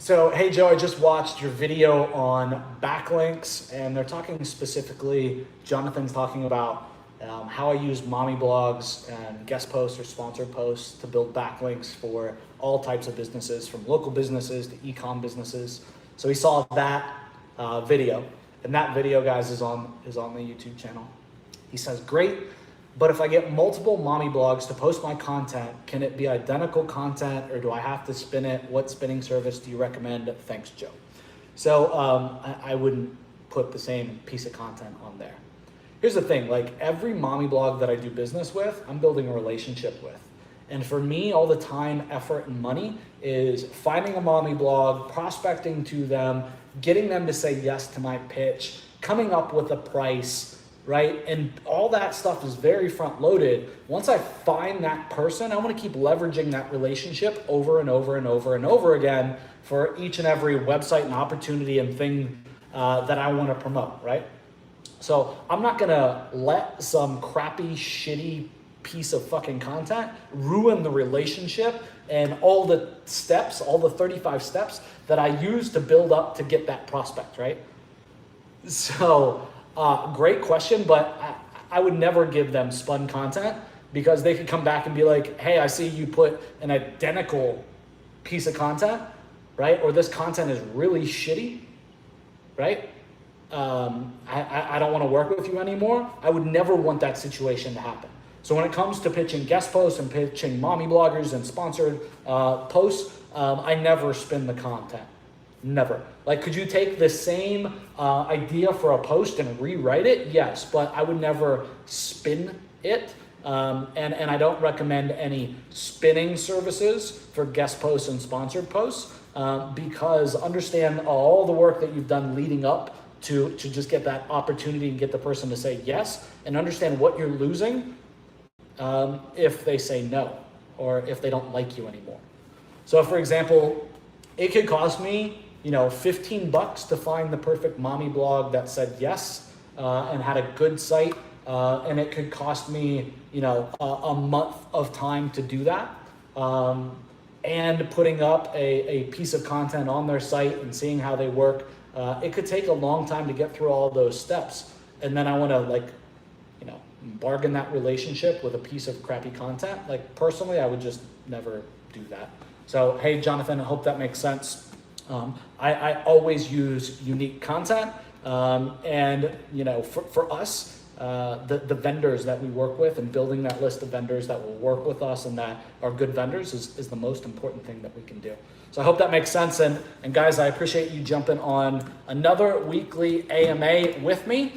So, hey Joe, I just watched your video on backlinks, and they're talking specifically, Jonathan's talking about how I use mommy blogs and guest posts or sponsored posts to build backlinks for all types of businesses, from local businesses to e-com businesses. So he saw that video, and that video, guys, is on the YouTube channel. He says, great, but if I get multiple mommy blogs to post my content, can it be identical content, or do I have to spin it? What spinning service do you recommend? Thanks, Joe. So I wouldn't put the same piece of content on there. Here's the thing, like every mommy blog that I do business with, I'm building a relationship with. And for me, all the time, effort, and money is finding a mommy blog, prospecting to them, getting them to say yes to my pitch, coming up with a price, right? And all that stuff is very front loaded. Once I find that person, I want to keep leveraging that relationship over and over and over and over again for each and every website and opportunity and thing that I want to promote, right? So I'm not gonna let some crappy, shitty piece of fucking content ruin the relationship and all the steps, all the 35 steps that I use to build up to get that prospect, right? So great question, but I would never give them spun content, because they could come back and be like, hey, I see you put an identical piece of content, right? Or this content is really shitty, right? I don't want to work with you anymore. I would never want that situation to happen. So when it comes to pitching guest posts and pitching mommy bloggers and sponsored posts, I never spin the content. Never. Like, could you take the same idea for a post and rewrite it? Yes, but I would never spin it. And I don't recommend any spinning services for guest posts and sponsored posts, because understand all the work that you've done leading up to just get that opportunity and get the person to say yes, and understand what you're losing if they say no, or if they don't like you anymore. So for example, it could cost me, $15 to find the perfect mommy blog that said yes and had a good site, and it could cost me, a month of time to do that. And putting up a piece of content on their site and seeing how they work. It could take a long time to get through all of those steps. And then I want to bargain that relationship with a piece of crappy content. Like personally, I would just never do that. So, hey, Jonathan, I hope that makes sense. I always use unique content. And for us, the vendors that we work with, and building that list of vendors that will work with us and that are good vendors is the most important thing that we can do. So I hope that makes sense. And guys, I appreciate you jumping on another weekly AMA with me.